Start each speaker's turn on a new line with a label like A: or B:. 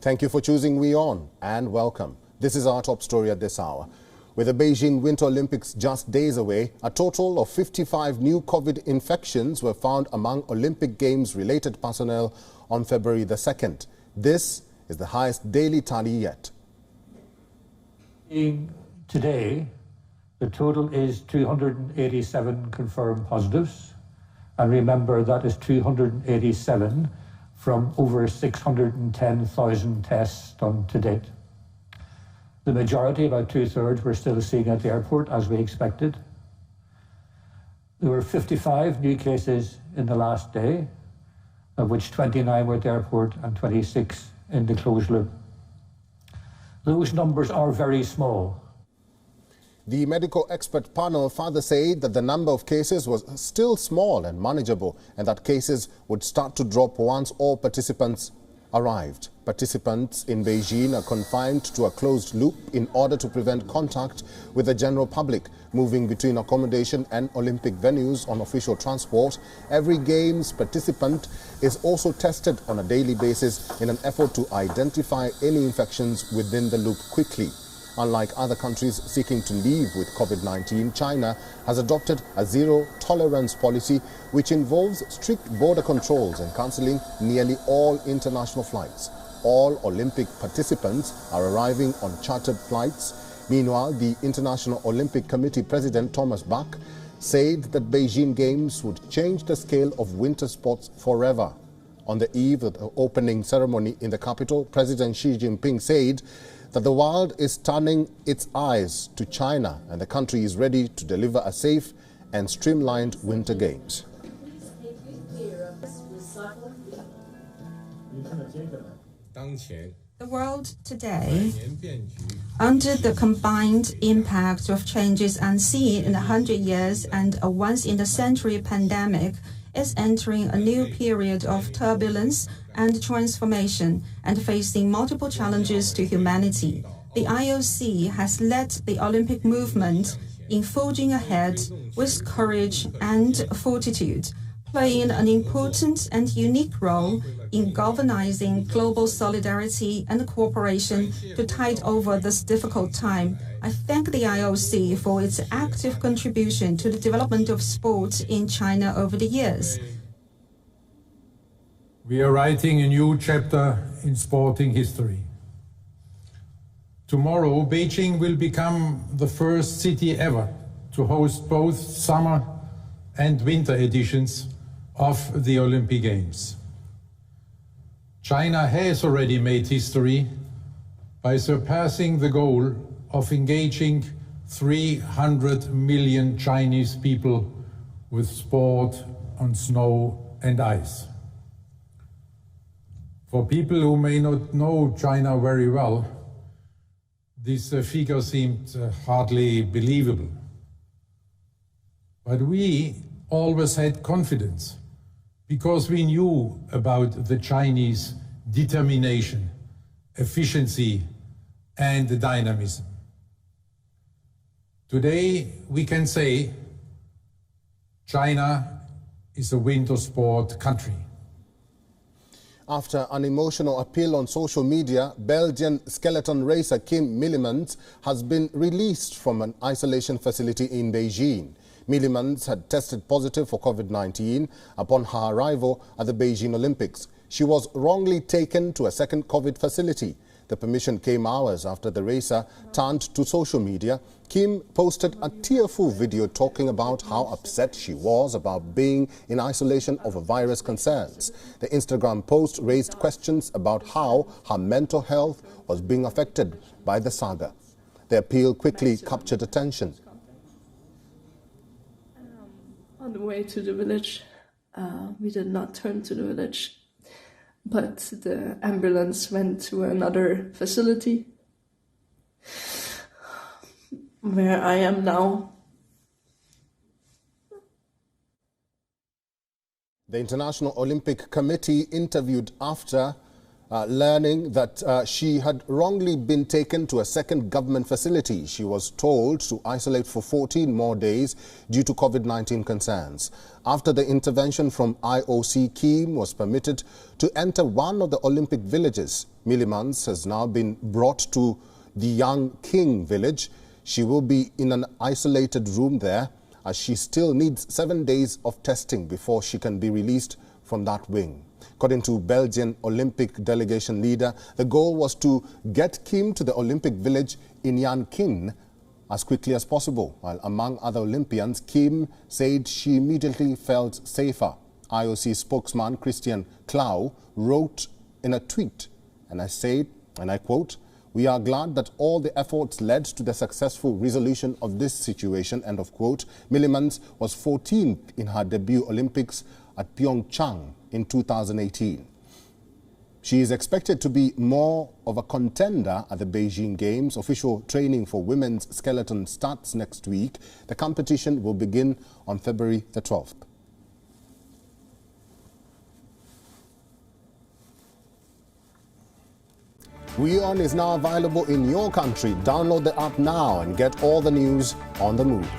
A: Thank you for choosing WION and welcome. This is our top story at this hour. With the Beijing Winter Olympics just days away, a total of 55 new COVID infections were found among Olympic Games-related personnel on February the 2nd. This is the highest daily tally yet.
B: Today, the total is 287 confirmed positives. And remember, that is 287 from over 610,000 tests done to date. The majority, about two-thirds, we're still seeing at the airport, as we expected. There were 55 new cases in the last day, of which 29 were at the airport and 26 in the closed loop. Those numbers are very small.
A: The medical expert panel further said that the number of cases was still small and manageable, and that cases would start to drop once all participants arrived. Participants in Beijing are confined to a closed loop in order to prevent contact with the general public, moving between accommodation and Olympic venues on official transport. Every Games participant is also tested on a daily basis in an effort to identify any infections within the loop quickly. Unlike other countries seeking to live with COVID-19, China has adopted a zero-tolerance policy which involves strict border controls and cancelling nearly all international flights. All Olympic participants are arriving on chartered flights. Meanwhile, the International Olympic Committee President Thomas Bach said that Beijing Games would change the scale of winter sports forever. On the eve of the opening ceremony in the capital, President Xi Jinping said that the world is turning its eyes to China and the country is ready to deliver a safe and streamlined Winter Games.
C: The world today, under the combined impact of changes unseen in 100 years and a once-in-a-century pandemic, is entering a new period of turbulence and transformation and facing multiple challenges to humanity. The IOC has led the Olympic movement in forging ahead with courage and fortitude, playing an important and unique role in galvanizing global solidarity and cooperation to tide over this difficult time. I thank the IOC for its active contribution to the development of sport in China over the years.
D: We are writing a new chapter in sporting history. Tomorrow, Beijing will become the first city ever to host both summer and winter editions of the Olympic Games. China has already made history by surpassing the goal of engaging 300 million Chinese people with sport on snow and ice. For people who may not know China very well, this figure seemed hardly believable. But we always had confidence because we knew about the Chinese determination, efficiency, and dynamism. Today, we can say China is a winter sport country.
A: After an emotional appeal on social media, Belgian skeleton racer Kim Millimans has been released from an isolation facility in Beijing. Millimans had tested positive for COVID-19 upon her arrival at the Beijing Olympics. She was wrongly taken to a second COVID facility. The permission came hours after the racer turned to social media. Kim posted a tearful video talking about how upset she was about being in isolation over virus concerns. The Instagram post raised questions about how her mental health was being affected by the saga. The appeal quickly captured attention.
E: On the way to the village, we did not turn to the village, but the ambulance went to another facility where I am now.
A: The International Olympic Committee interviewed after learning that she had wrongly been taken to a second government facility. She was told to isolate for 14 more days due to COVID-19 concerns. After the intervention from IOC, Kim was permitted to enter one of the Olympic villages. Millimans has now been brought to the Young King village. She will be in an isolated room there, as she still needs 7 days of testing before she can be released from that wing. According to Belgian Olympic delegation leader, the goal was to get Kim to the Olympic village in Yanqing as quickly as possible. While among other Olympians, Kim said she immediately felt safer. IOC spokesman Christian Clow wrote in a tweet, and I said, and I quote, "We are glad that all the efforts led to the successful resolution of this situation," end of quote. Millimans was 14th in her debut Olympics at Pyeongchang in 2018. She is expected to be more of a contender at the Beijing Games. Official training for women's skeleton starts next week. The competition will begin on February the 12th. WION is now available in your country. Download the app now and get all the news on the move.